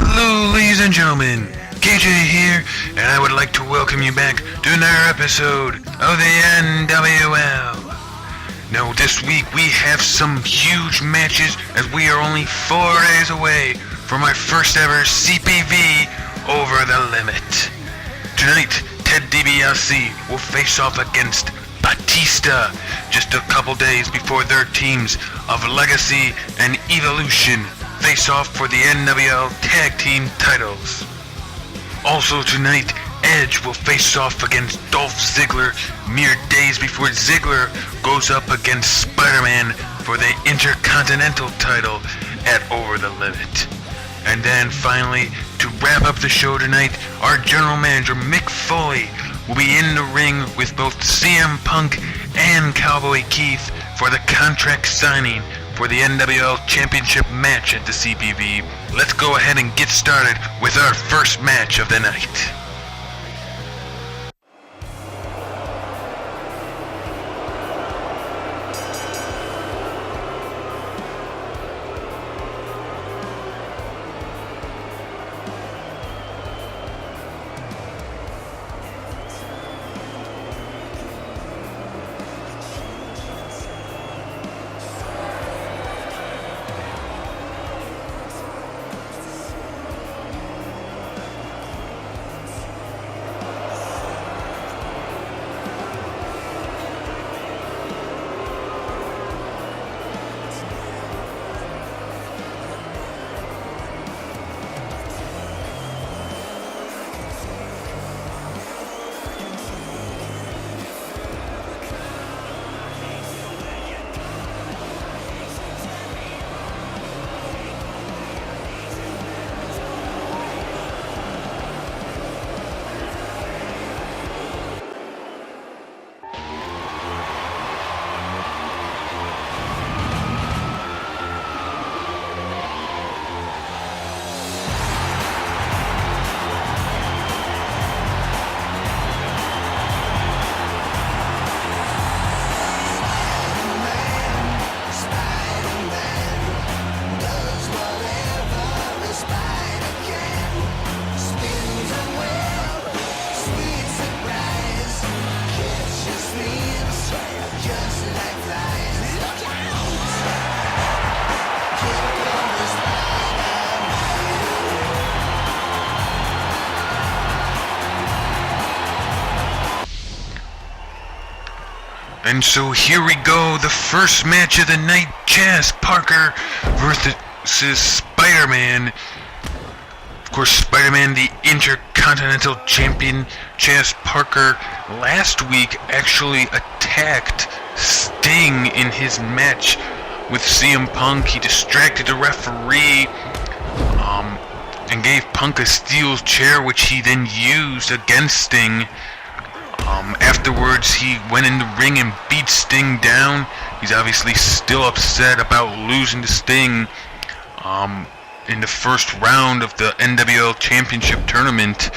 Hello, ladies and gentlemen, KJ here, and I would like to welcome you back to another episode of the NWL. Now, this week we have some huge matches as we are only 4 days away from our first ever CPV Over the Limit. Tonight, Dibiase will face off against Batista just a couple days before their teams of Legacy and Evolution face off for the NWL Tag Team titles. Also tonight, Edge will face off against Dolph Ziggler mere days before Ziggler goes up against Spiderman for the Intercontinental title at Over the Limit. And then finally, to wrap up the show tonight, our general manager Mick Foley will be in the ring with both CM Punk and Cowboy Keith for the contract signing for the NWL Championship match at the CPV. Let's go ahead and get started with our first match of the night. And so here we go, the first match of the night, Chaz Parker versus Spiderman. Of course, Spiderman, the Intercontinental Champion. Chaz Parker last week actually attacked Sting in his match with CM Punk. He distracted the referee and gave Punk a steel chair, which he then used against Sting. Afterwards, he went in the ring and beat Sting down. He's obviously still upset about losing to Sting in the first round of the NWL Championship tournament.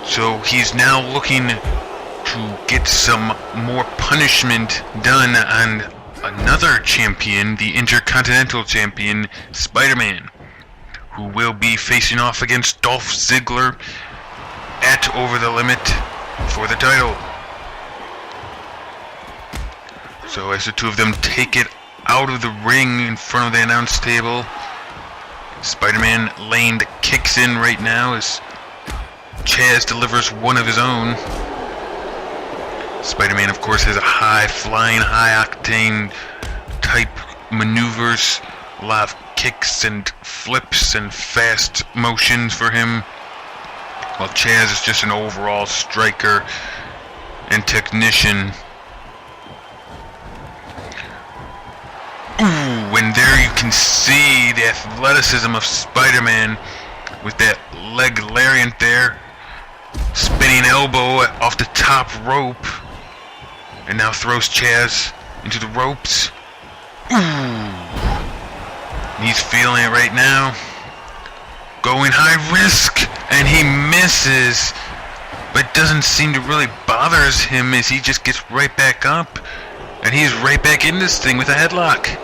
So he's now looking to get some more punishment done on another champion, the Intercontinental Champion, Spiderman, who will be facing off against Dolph Ziggler at Over the Limit for the title. So as the two of them take it out of the ring in front of the announce table, Spider-Man laying the kicks in right now as Chaz delivers one of his own. Spider-Man, of course, has a high-flying, high-octane type maneuvers, a lot of kicks and flips and fast motions for him, while Chaz is just an overall striker and technician. Ooh, and there you can see the athleticism of Spider-Man with that leg lariat there. Spinning elbow off the top rope. And now throws Chaz into the ropes. Ooh. He's feeling it right now. Going high risk, and he misses, but doesn't seem to really bother him as he just gets right back up, and he's right back in this thing with a headlock.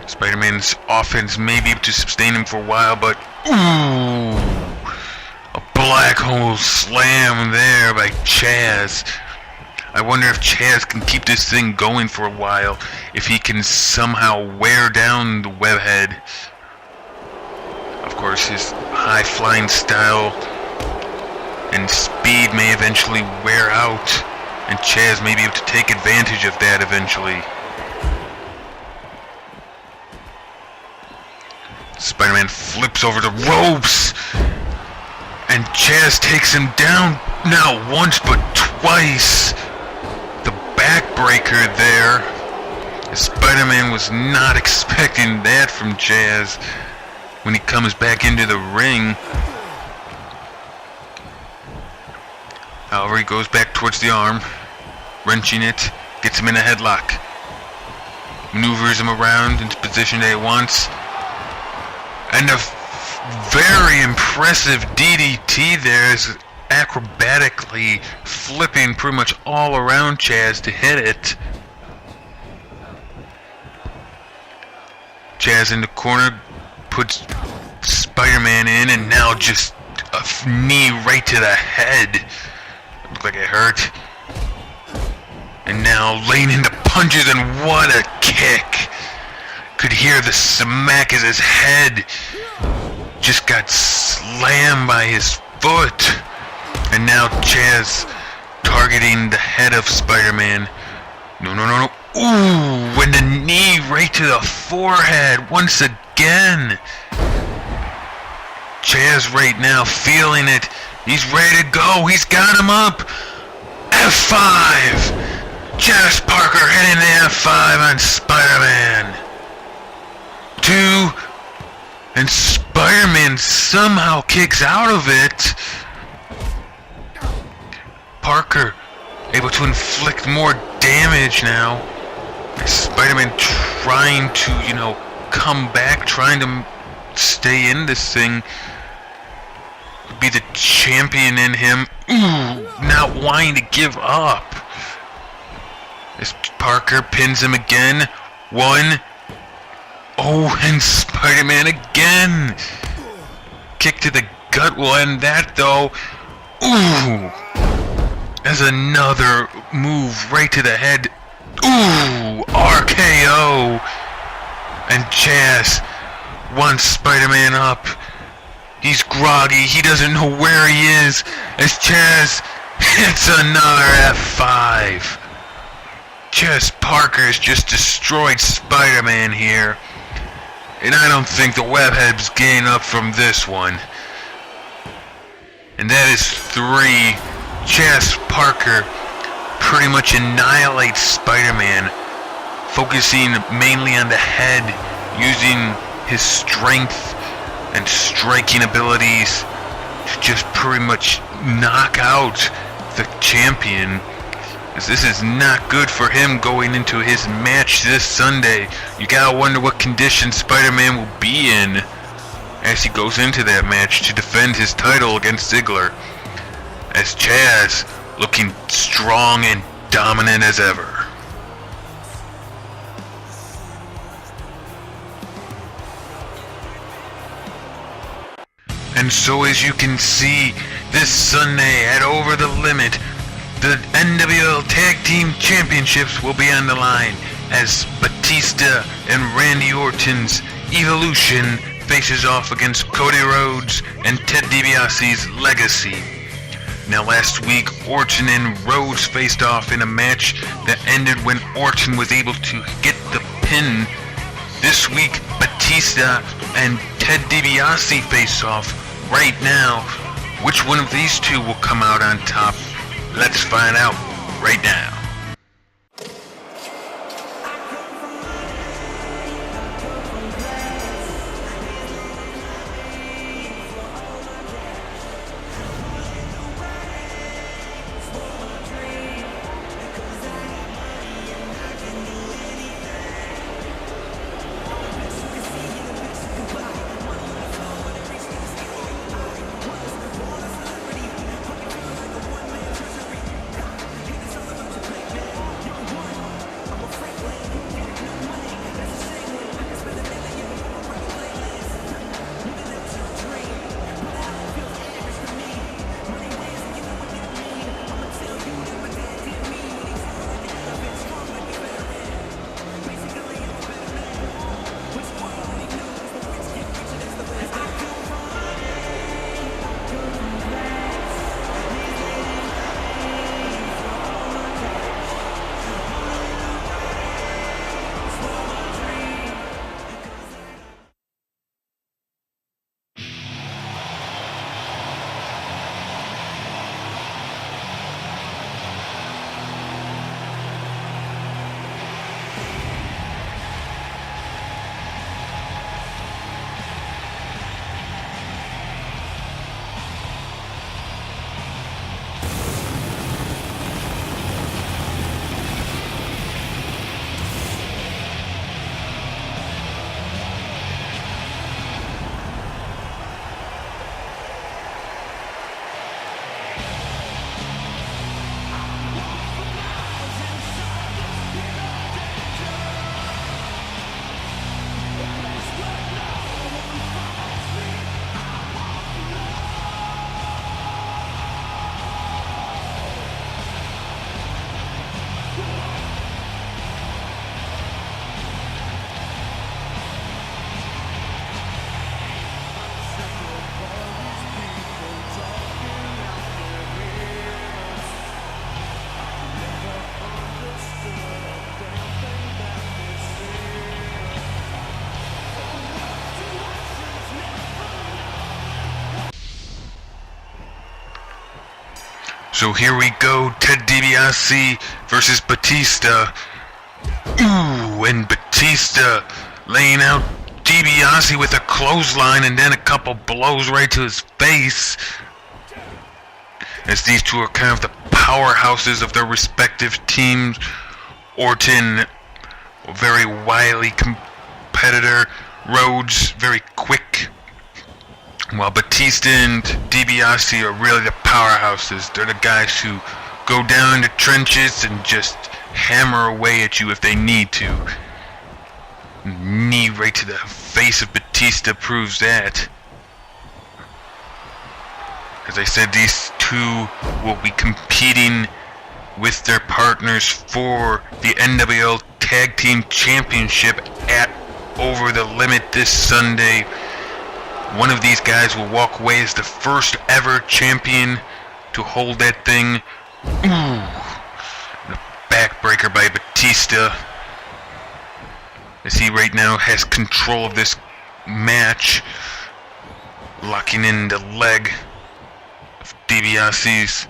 Spider-Man's offense may be able to sustain him for a while, but ooh, a black hole slam there by Chaz. I wonder if Chaz can keep this thing going for a while, if he can somehow wear down the webhead. Of course, his high-flying style and speed may eventually wear out, and Chaz may be able to take advantage of that eventually. Spider-Man flips over the ropes, and Chaz takes him down, not once but twice. The backbreaker there. Spider-Man was not expecting that from Chaz when he comes back into the ring. However, he goes back towards the arm, wrenching it, gets him in a headlock, maneuvers him around into position that he wants, and a very impressive DDT there is acrobatically flipping pretty much all around Chaz to hit it. Chaz in the corner puts Spider-Man in, and now just a knee right to the head. Looked like it hurt. And now laying into punches, and what a kick. Could hear the smack as his head just got slammed by his foot. And now Chaz targeting the head of Spider-Man. No. Ooh, and the knee right to the forehead once again. Chaz right now feeling it. He's ready to go. He's got him up. F5. Chaz Parker hitting the F5 on Spider-Man. 2. And Spider-Man somehow kicks out of it. Parker able to inflict more damage now. Spider-Man trying to, come back, trying to stay in this thing. Be the champion in him. Ooh, not wanting to give up. As Parker pins him again. 1. Oh, and Spider-Man again. Kick to the gut will end that though. Ooh. There's another move right to the head. Ooh, RKO. And Chaz wants Spider-Man up. He's groggy. He doesn't know where he is. As Chaz hits another F5. Chaz Parker has just destroyed Spider-Man here. And I don't think the webhead's getting up from this one. And that is 3. Chaz Parker pretty much annihilates Spider-Man, focusing mainly on the head, using his strength and striking abilities to just pretty much knock out the champion. As this is not good for him going into his match this Sunday. You gotta wonder what condition Spider-Man will be in as he goes into that match to defend his title against Ziggler. As Chaz looking strong and dominant as ever. And so as you can see, this Sunday at Over the Limit, the NWL Tag Team Championships will be on the line as Batista and Randy Orton's Evolution faces off against Cody Rhodes and Ted DiBiase's Legacy. Now last week, Orton and Rhodes faced off in a match that ended when Orton was able to get the pin. This week, Batista and Ted DiBiase face off right now. Which one of these two will come out on top? Let's find out right now. So here we go, Ted DiBiase versus Batista. Ooh, and Batista laying out DiBiase with a clothesline and then a couple blows right to his face. As these two are kind of the powerhouses of their respective teams. Orton, a very wily competitor. Rhodes, very quick. While Batista and DiBiase are really the powerhouses. They're the guys who go down in the trenches and just hammer away at you if they need to. Knee right to the face of Batista proves that. As I said, these two will be competing with their partners for the NWL Tag Team Championship at Over the Limit this Sunday. One of these guys will walk away as the first ever champion to hold that thing. Ooh. The backbreaker by Batista. As he right now has control of this match. Locking in the leg of DiBiase's.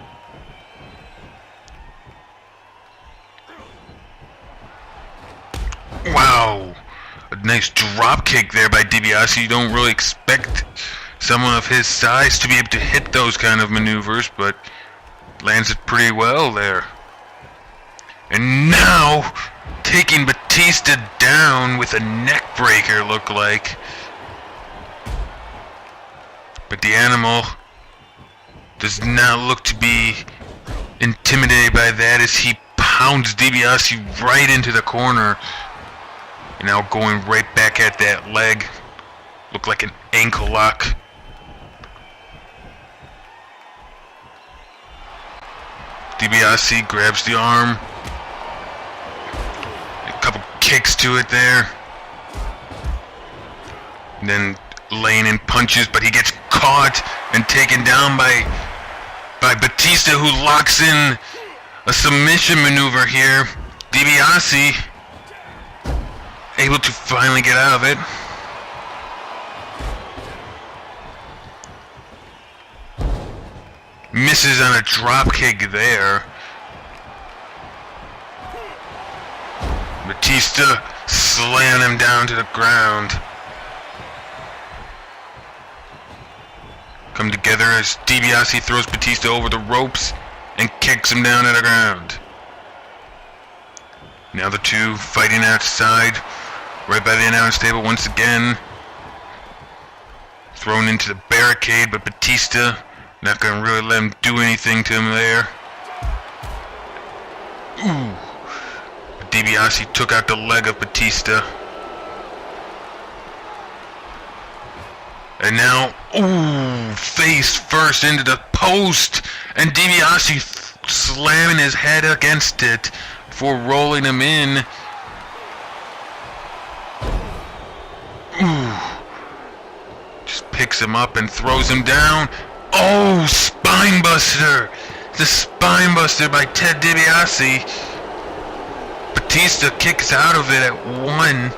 Wow. A nice drop kick there by DiBiase. You don't really expect someone of his size to be able to hit those kind of maneuvers, but lands it pretty well there. And now, taking Batista down with a neck breaker, look like. But the animal does not look to be intimidated by that as he pounds DiBiase right into the corner. And now going right back at that leg. Looked like an ankle lock. DiBiase grabs the arm. A couple kicks to it there. And then laying in punches, but he gets caught and taken down by Batista, who locks in a submission maneuver here. DiBiase able to finally get out of it. Misses on a drop kick there. Batista slamming him down to the ground. Come together as DiBiase throws Batista over the ropes and kicks him down to the ground. Now the two fighting outside. Right by the announce table once again. Thrown into the barricade, but Batista not going to really let him do anything to him there. Ooh. DiBiase took out the leg of Batista. And now, ooh, face first into the post. And DiBiase slamming his head against it before rolling him in. Ooh. Just picks him up and throws him down. Oh, spine buster. The spine buster by Ted DiBiase. Batista kicks out of it at one.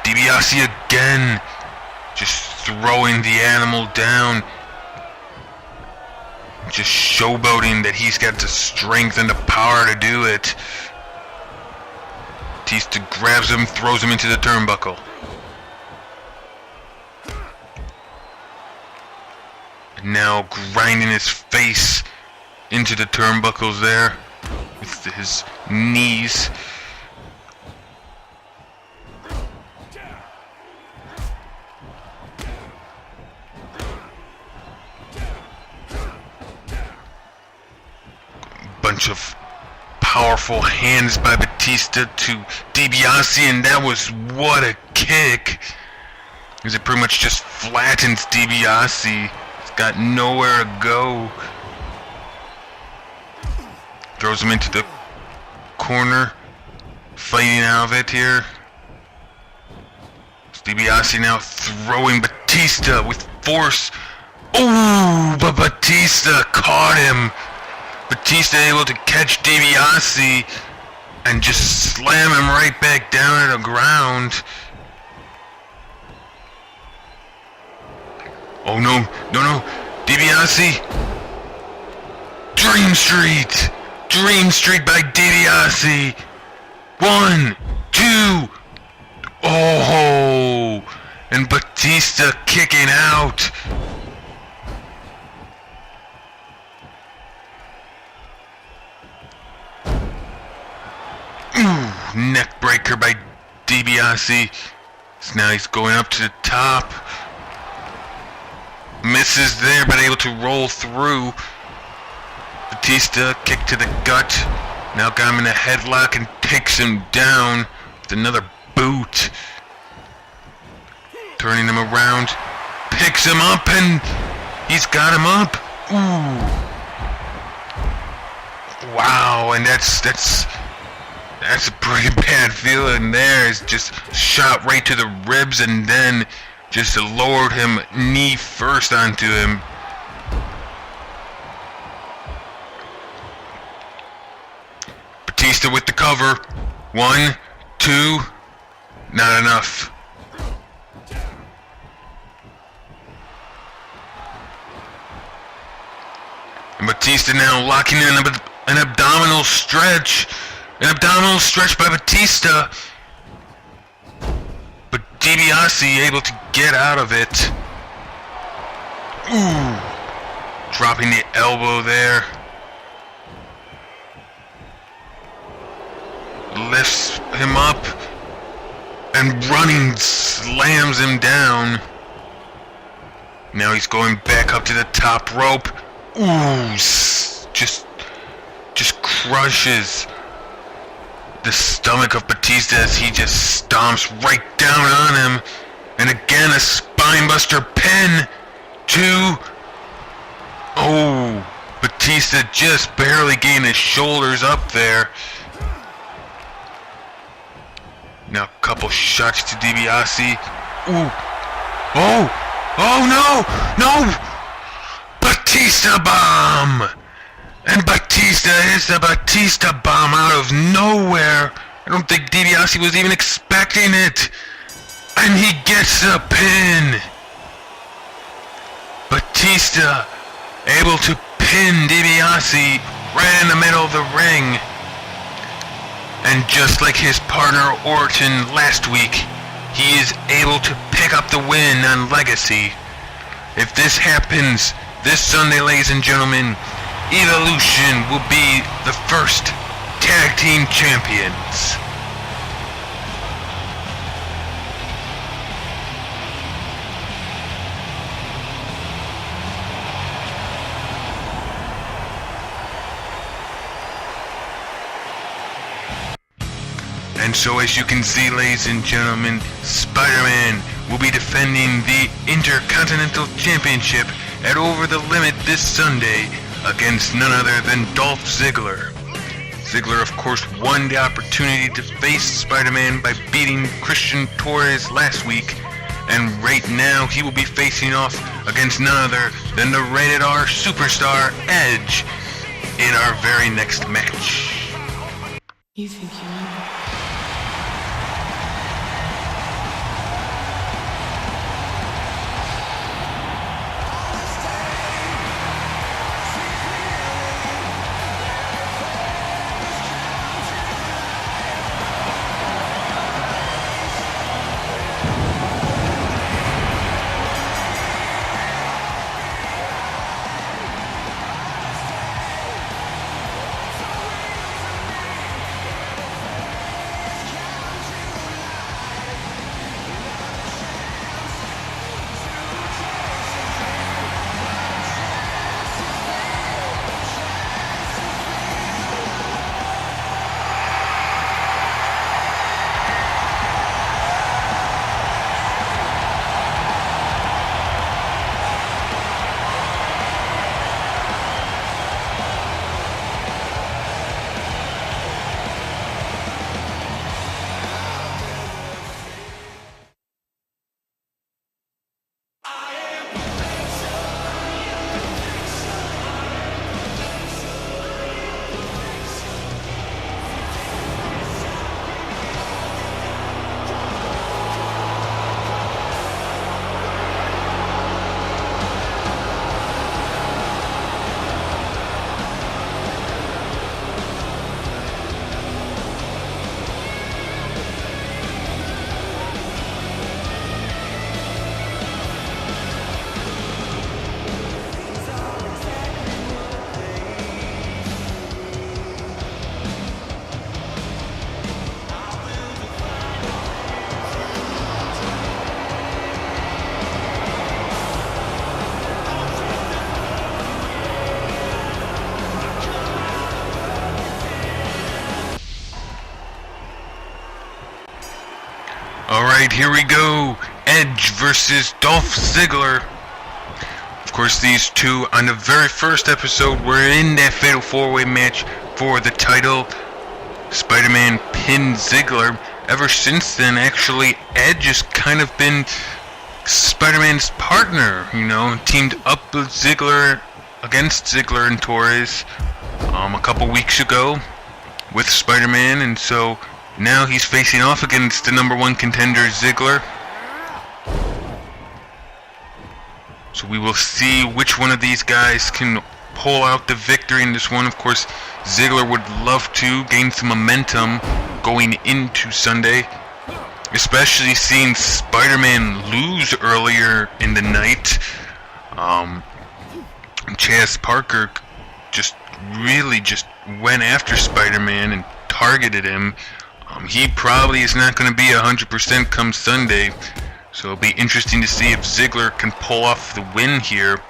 DiBiase again. Just throwing the animal down. Just showboating that he's got the strength and the power to do it. Batista grabs him, throws him into the turnbuckle. And now grinding his face into the turnbuckles there with his knees. Bunch of powerful hands by Batista to DiBiase, and that was what a kick. Because it pretty much just flattens DiBiase. He's got nowhere to go. Throws him into the corner. Fighting out of it here. DiBiase now throwing Batista with force. Ooh, but Batista caught him. Batista able to catch DiBiase and just slam him right back down to the ground. Oh no, no, no. Dibiase. Dream Street. Dream Street by Dibiase. 1, 2. Oh, and Batista kicking out. Ooh, neck breaker by Dibiase. So now he's going up to the top. Misses there, but able to roll through. Batista kick to the gut. Now got him in a headlock and takes him down with another boot. Turning him around. Picks him up and he's got him up. Ooh. Wow, and that's a pretty bad feeling there. It's just shot right to the ribs and then just lowered him knee first onto him. Batista with the cover. 1, 2. Not enough. And Batista now locking in an abdominal stretch. An abdominal stretch by Batista. But Dibiase able to get out of it. Ooh. Dropping the elbow there. Lifts him up. And running slams him down. Now he's going back up to the top rope. Ooh. Just crushes the stomach of Batista as he just stomps right down on him. And again, a spinebuster pin. 2. Oh, Batista just barely getting his shoulders up there. Now a couple shots to Dibiase. Ooh. Oh. Oh no. No. Batista bomb. And Batista hits the Batista bomb out of nowhere. I don't think Dibiase was even expecting it. And he gets a pin. Batista able to pin Dibiase right in the middle of the ring. And just like his partner Orton last week, he is able to pick up the win on Legacy. If this happens this Sunday, ladies and gentlemen, Evolution will be the first tag team champions. And so as you can see, ladies and gentlemen, Spider-Man will be defending the Intercontinental Championship at Over the Limit this Sunday against none other than Dolph Ziggler. Ziggler, of course, won the opportunity to face Spider-Man by beating Christian Torres last week, and right now he will be facing off against none other than the Rated R superstar Edge in our very next match. You think you know? Alright, here we go. Edge versus Dolph Ziggler. Of course, these two on the very first episode were in that Fatal 4-Way match for the title. Spider-Man pinned Ziggler. Ever since then, actually, Edge has kind of been Spider-Man's partner, you know, teamed up with Ziggler against Ziggler and Torres a couple weeks ago with Spider-Man, and so now he's facing off against the number one contender, Ziggler. So we will see which one of these guys can pull out the victory in this one. Of course, Ziggler would love to gain some momentum going into Sunday, especially seeing Spider-Man lose earlier in the night. Chaz Parker really went after Spider-Man and targeted him. He probably is not going to be 100% come Sunday, so it'll be interesting to see if Ziggler can pull off the win here,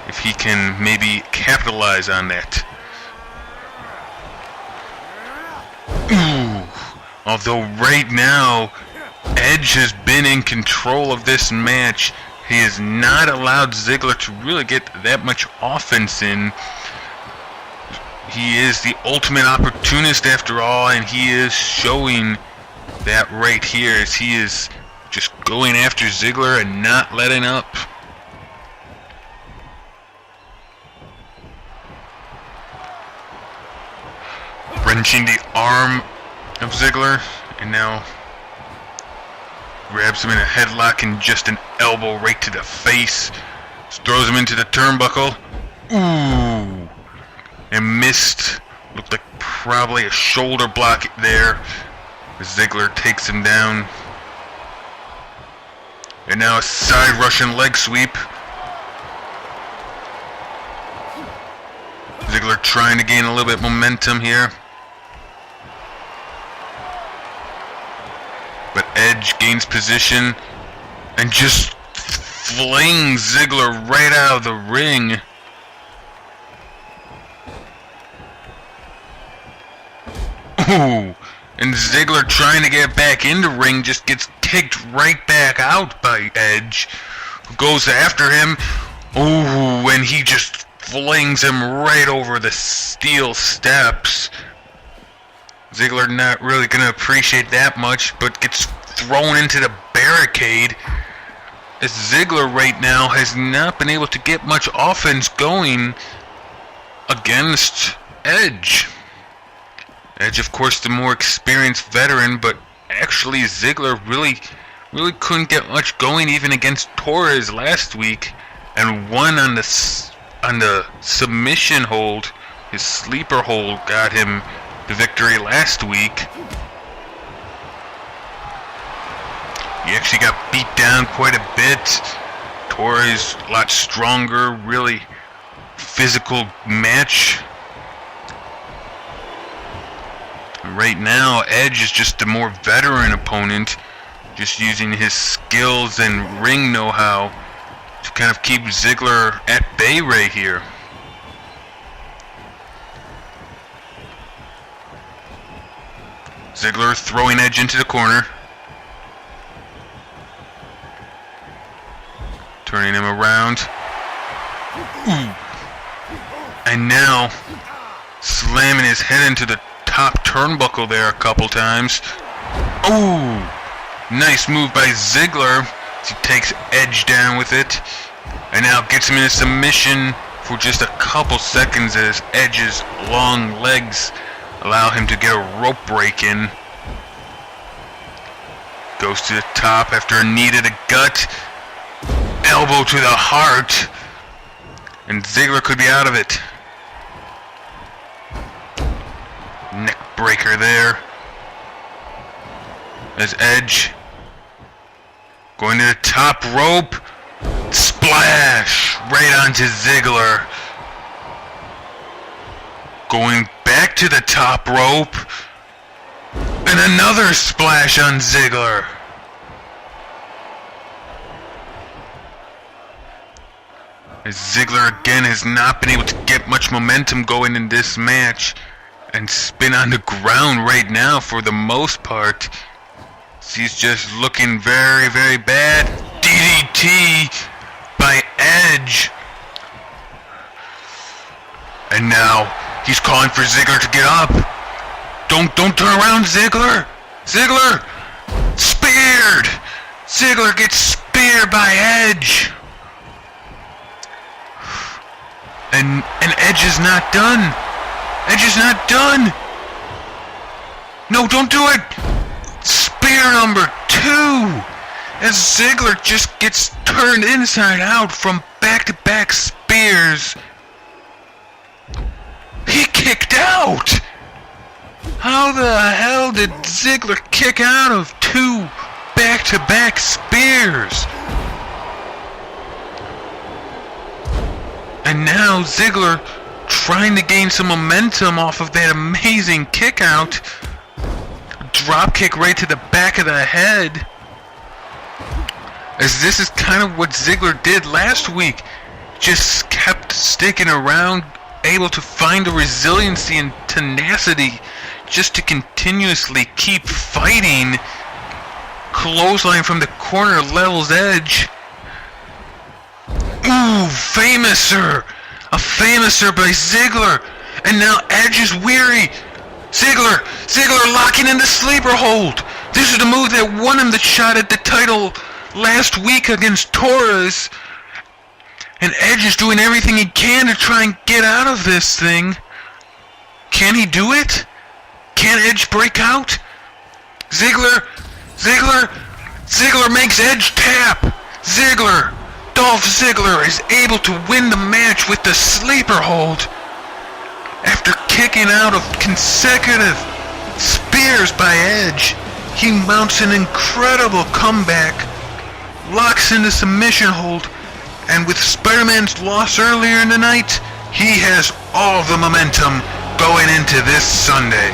if he can maybe capitalize on that. Ooh. Although right now, Edge has been in control of this match. He has not allowed Ziggler to really get that much offense in. He is the ultimate opportunist after all, and he is showing that right here as he is just going after Ziggler and not letting up. Wrenching the arm of Ziggler, and now grabs him in a headlock and just an elbow right to the face. Just throws him into the turnbuckle. Ooh. And missed. Looked like probably a shoulder block there. Ziggler takes him down. And now a side Russian leg sweep. Ziggler trying to gain a little bit momentum here. But Edge gains position and just flings Ziggler right out of the ring. Ooh, and Ziggler trying to get back in the ring just gets kicked right back out by Edge, who goes after him. Ooh, and he just flings him right over the steel steps. Ziggler not really going to appreciate that much, but gets thrown into the barricade. As Ziggler right now has not been able to get much offense going against Edge. Edge, of course, the more experienced veteran, but actually Ziggler really couldn't get much going even against Torres last week, and won on the submission hold. His sleeper hold got him the victory last week. He actually got beat down quite a bit. Torres a lot stronger, really physical match. Right now, Edge is just a more veteran opponent, just using his skills and ring know-how to kind of keep Ziggler at bay right here. Ziggler throwing Edge into the corner. Turning him around. Ooh. And now slamming his head into the top turnbuckle there a couple times. Ooh. Nice move by Ziggler. He takes Edge down with it. And now gets him in a submission for just a couple seconds as Edge's long legs allow him to get a rope break in. Goes to the top after a knee to the gut. Elbow to the heart. And Ziggler could be out of it. Neck breaker there. As Edge going to the top rope. Splash right onto Ziggler. Going back to the top rope. And another splash on Ziggler. As Ziggler again has not been able to get much momentum going in this match. And spin on the ground right now for the most part. He's just looking very, very bad. DDT by Edge. And now he's calling for Ziggler to get up. Don't turn around, Ziggler. Ziggler speared. Ziggler gets speared by Edge. And Edge is not done. Edge is not done. No, don't do it. Spear number 2. As Ziggler just gets turned inside out from back-to-back spears. He kicked out! How the hell did Ziggler kick out of 2 back-to-back spears? And now Ziggler, trying to gain some momentum off of that amazing kick out, drop kick right to the back of the head. As this is kind of what Ziggler did last week. Just kept sticking around, able to find the resiliency and tenacity just to continuously keep fighting. Clothesline from the corner levels Edge. Ooh, Famouser! A Famouser by Ziggler! And now Edge is weary! Ziggler locking in the sleeper hold! This is the move that won him the shot at the title last week against Torres. And Edge is doing everything he can to try and get out of this thing. Can he do it? Can Edge break out? Ziggler makes Edge tap! Dolph Ziggler is able to win the match with the sleeper hold after kicking out of consecutive spears by Edge. He mounts an incredible comeback, locks in the submission hold, and with Spider-Man's loss earlier in the night, he has all the momentum going into this Sunday.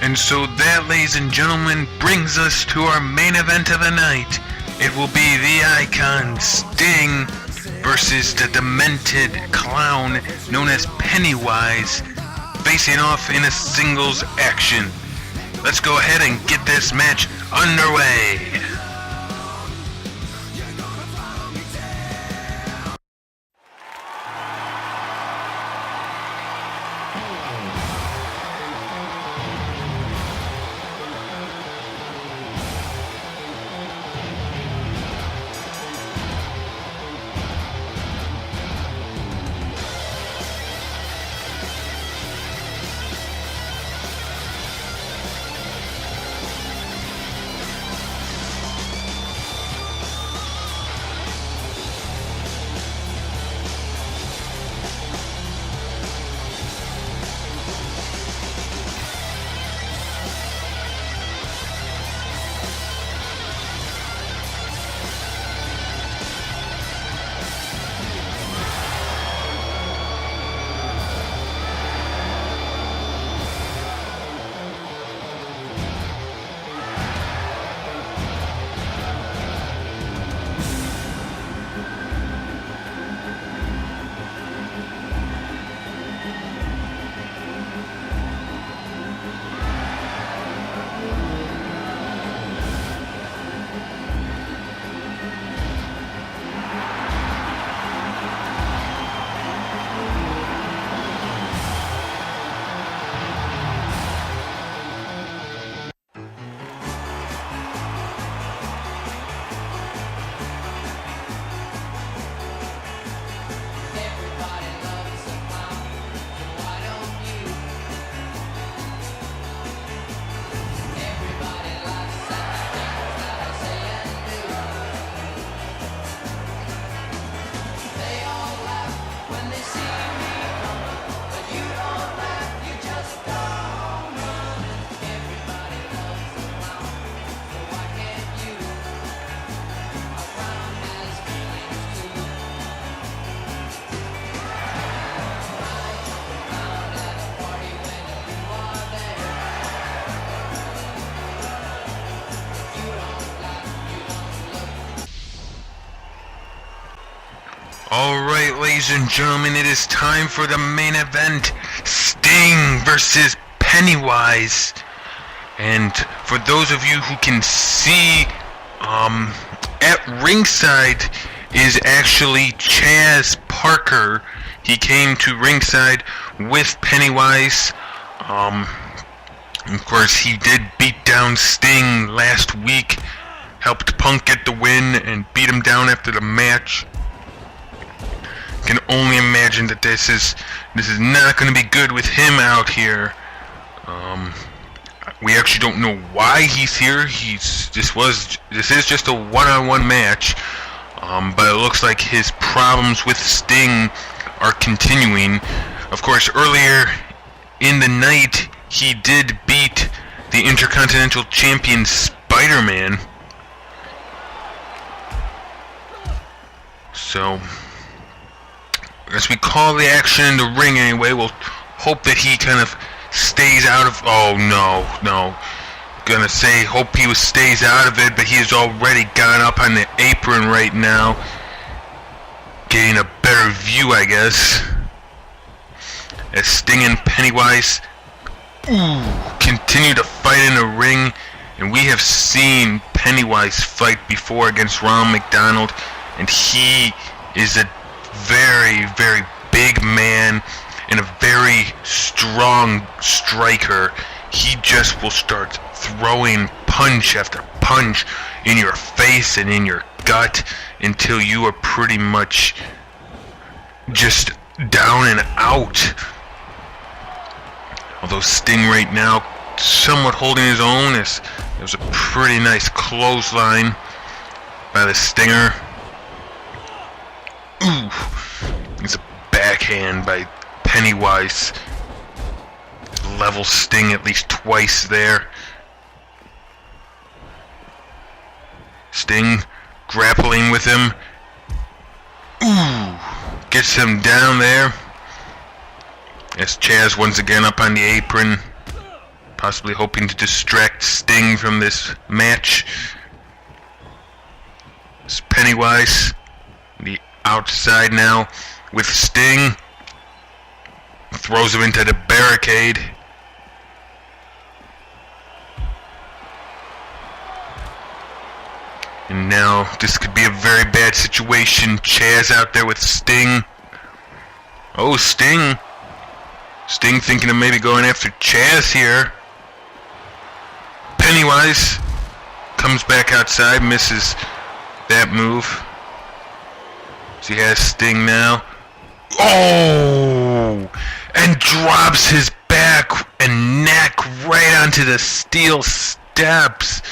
And so that, ladies and gentlemen, brings us to our main event of the night. It will be the Icon Sting versus the demented clown known as Pennywise, facing off in a singles action. Let's go ahead and get this match underway. Alright, ladies and gentlemen, it is time for the main event. Sting versus Pennywise. And for those of you who can see, at ringside is actually Chaz Parker. He came to ringside with Pennywise. Of course, he did beat down Sting last week. Helped Punk get the win and beat him down after the match. Can only imagine that this is not going to be good with him out here. We actually don't know why he's here. This is just a one-on-one match, but it looks like his problems with Sting are continuing. Of course, earlier in the night, he did beat the Intercontinental Champion Spiderman. So, as we call the action in the ring anyway, we'll hope that he kind of stays out of... Oh, no. Gonna say, hope he stays out of it, but he has already gone up on the apron right now. Getting a better view, I guess. As Sting and Pennywise continue to fight in the ring. And we have seen Pennywise fight before against Ronald McDonald. And he is a very, very big man and a very strong striker. He just will start throwing punch after punch in your face and in your gut until you are pretty much just down and out. Although Sting right now somewhat holding his own. It was a pretty nice clothesline by the Stinger. Ooh, it's a backhand by Pennywise. Level Sting at least twice there. Sting grappling with him. Ooh, gets him down there. As Chaz once again up on the apron, possibly hoping to distract Sting from this match. It's Pennywise, the outside now with Sting. Throws him into the barricade. And now this could be a very bad situation. Chaz out there with Sting. Oh, Sting. Sting thinking of maybe going after Chaz here. Pennywise comes back outside, misses that move. So he has Sting now. Oh! And drops his back and neck right onto the steel steps.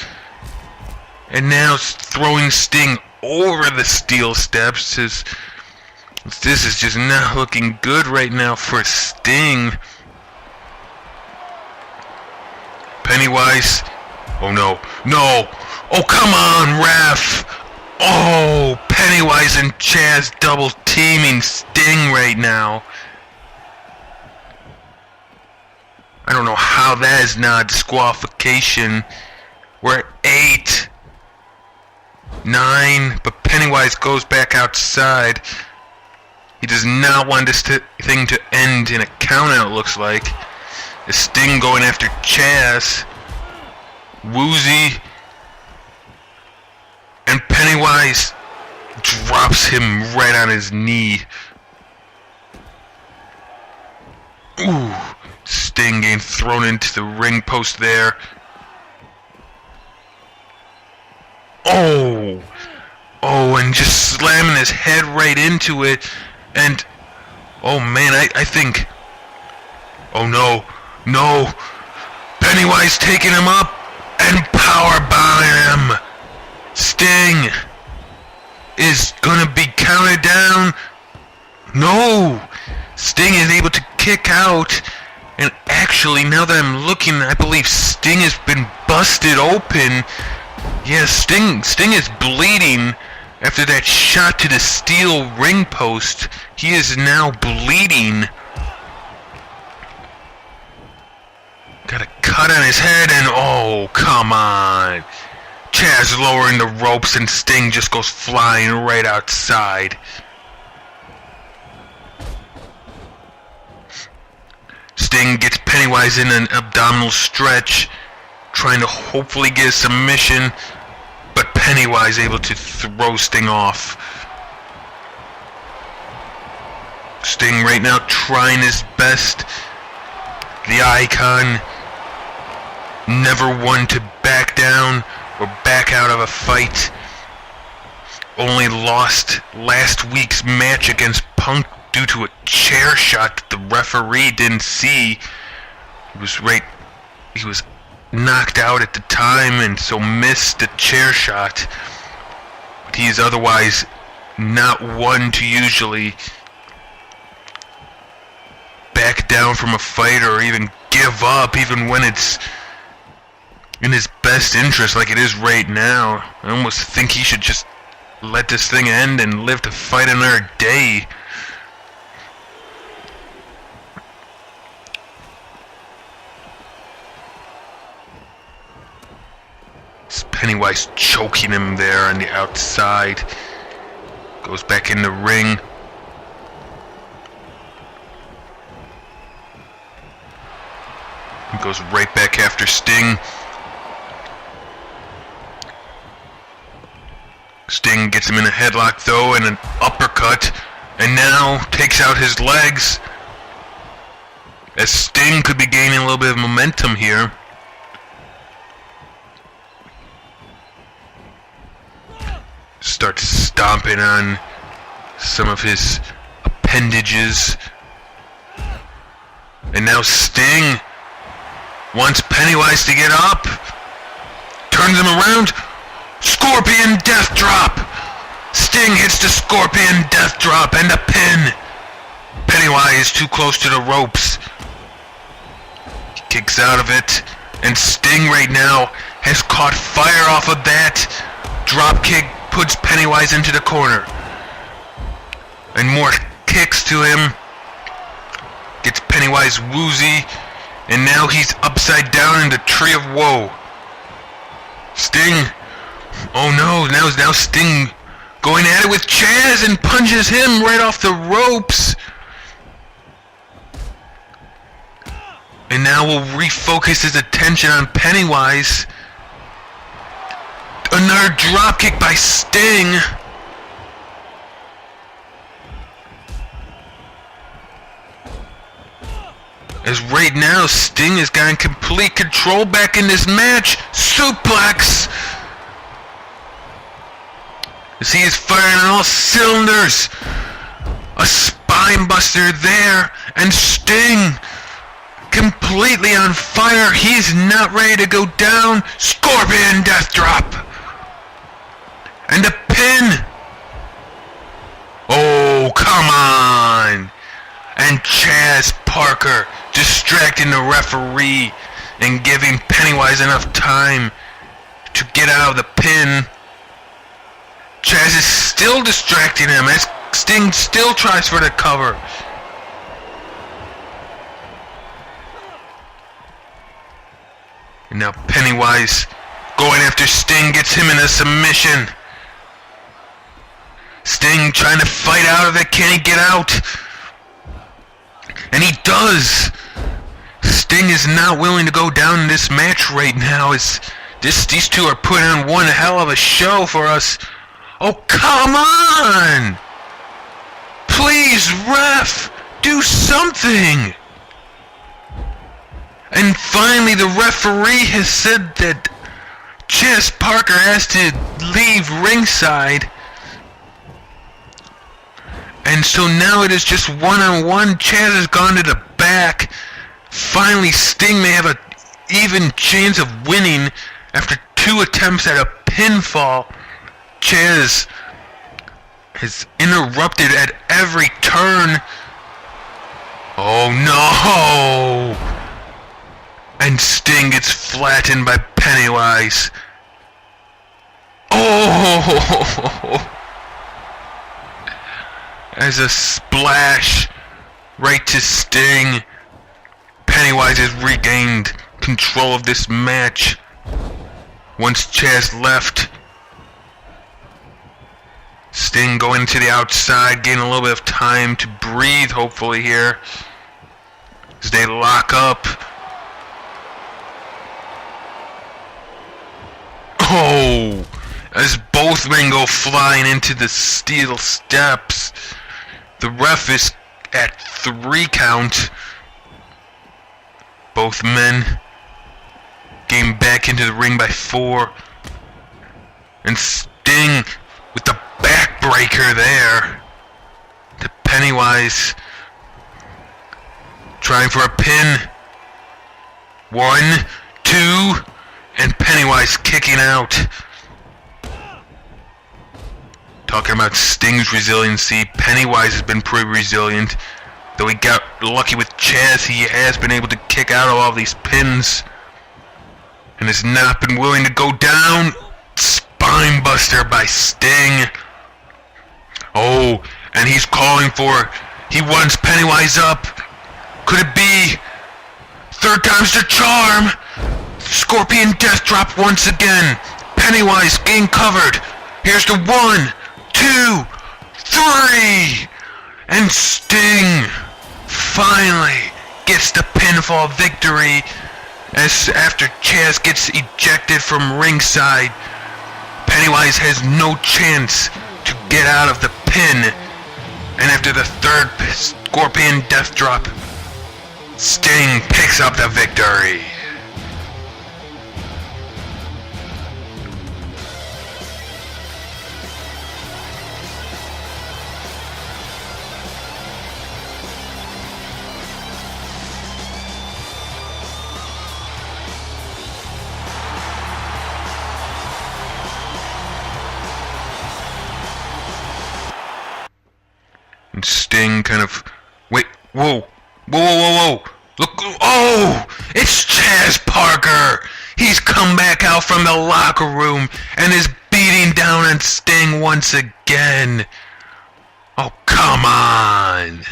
And now throwing Sting over the steel steps. This is just not looking good right now for Sting. Pennywise. Oh no. No! Oh, come on, ref! Oh, Pennywise and Chaz double teaming Sting right now. I don't know how that is not disqualification. We're at 8, 9, but Pennywise goes back outside. He does not want this thing to end in a countout, it looks like. The Sting going after Chaz. Woozy. And Pennywise drops him right on his knee. Ooh. Sting getting thrown into the ring post there. Oh! Oh, and just slamming his head right into it. And, oh man, I think... Oh no. No. Pennywise taking him up and powerbombing him. Sting is gonna be counted down. No! Sting is able to kick out. And actually, now that I'm looking, I believe Sting has been busted open. Yeah, Sting is bleeding after that shot to the steel ring post. He is now bleeding. Got a cut on his head and oh, come on. Chaz lowering the ropes and Sting just goes flying right outside. Sting gets Pennywise in an abdominal stretch, trying to hopefully get a submission, but Pennywise able to throw Sting off. Sting right now trying his best. The Icon, never one to back down or back out of a fight. Only lost last week's match against Punk due to a chair shot that the referee didn't see. He was knocked out at the time and so missed the chair shot. But he is otherwise not one to usually back down from a fight or even give up, even when it's in his best interest like it is right now. I almost think he should just let this thing end and live to fight another day. It's Pennywise choking him there on the outside. Goes back in the ring. Goes right back after Sting. Sting gets him in a headlock though and an uppercut, and now takes out his legs as Sting could be gaining a little bit of momentum here. Starts stomping on some of his appendages, and now Sting wants Pennywise to get up, turns him around, Scorpion Death Drop! Sting hits the Scorpion Death Drop and a pin. Pennywise too close to the ropes. He kicks out of it, and Sting right now has caught fire off of that drop kick, puts Pennywise into the corner. And more kicks to him. Gets Pennywise woozy. And now he's upside down in the Tree of Woe. Sting. Oh no, now Sting going at it with Chaz and punches him right off the ropes. And now we'll refocus his attention on Pennywise. Another dropkick by Sting. As right now, Sting has gotten complete control back in this match. Suplex! As he is firing on all cylinders. A spine buster there. And Sting completely on fire. He's not ready to go down. Scorpion Death Drop. And a pin. Oh, come on. And Chaz Parker distracting the referee and giving Pennywise enough time to get out of the pin. Chaz is still distracting him as Sting still tries for the cover. And now Pennywise going after Sting gets him in a submission. Sting trying to fight out of it. Can he get out? And he does. Sting is not willing to go down in this match right now. These two are putting on one hell of a show for us. Oh, come on! Please, ref, do something! And finally, the referee has said that Chaz Parker has to leave ringside. And so now it is just one-on-one. Chaz has gone to the back. Finally, Sting may have an even chance of winning after 2 attempts at a pinfall. Chaz has interrupted at every turn. Oh no! And Sting gets flattened by Pennywise. Oh! As a splash right to Sting. Pennywise has regained control of this match. Once Chaz left, Sting going to the outside, getting a little bit of time to breathe, hopefully here. as they lock up. Oh! As both men go flying into the steel steps. The ref is at 3 count. Both men getting back into the ring by 4. And Sting with the backbreaker there. To Pennywise. Trying for a pin. 1, 2, and Pennywise kicking out. Talking about Sting's resiliency, Pennywise has been pretty resilient. Though he got lucky with Chaz, he has been able to kick out of all these pins. And has not been willing to go down. Spinebuster by Sting. Oh, and he's calling for, he wants Pennywise up. Could it be 3rd time's the charm? Scorpion death drop once again. Pennywise getting covered. Here's the 1, 2, 3. And Sting finally gets the pinfall victory as after Chaz gets ejected from ringside. Pennywise has no chance to get out of the pin. And after the 3rd Scorpion death drop, Sting picks up the victory. And Sting kind of, wait, whoa, look, oh, it's Chaz Parker. He's come back out from the locker room and is beating down on Sting once again. Oh, come on.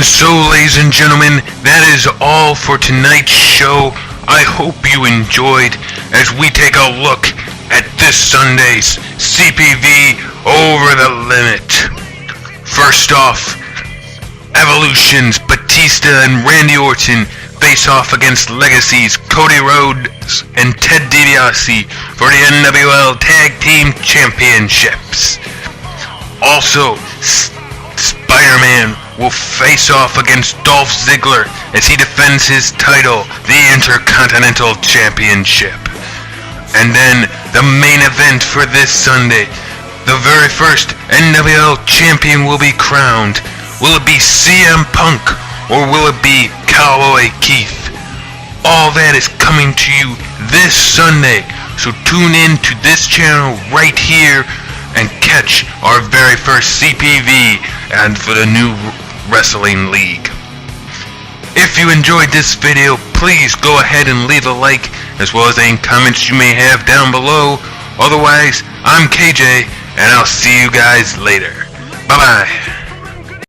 So, ladies and gentlemen, that is all for tonight's show. I hope you enjoyed as we take a look at this Sunday's CPV Over the Limit. First off, Evolution's Batista and Randy Orton face off against Legacy's Cody Rhodes and Ted DiBiase for the NWL Tag Team Championships. Also, Spiderman will face off against Dolph Ziggler as he defends his title, the Intercontinental Championship. And then, the main event for this Sunday, the very first NWL Champion will be crowned. Will it be CM Punk or will it be Cowboy Keith? All that is coming to you this Sunday, so tune in to this channel right here and catch our very first CPV and for the new Wrestling League. If you enjoyed this video, please go ahead and leave a like, as well as any comments you may have down below. Otherwise, I'm KJ, and I'll see you guys later. Bye-bye.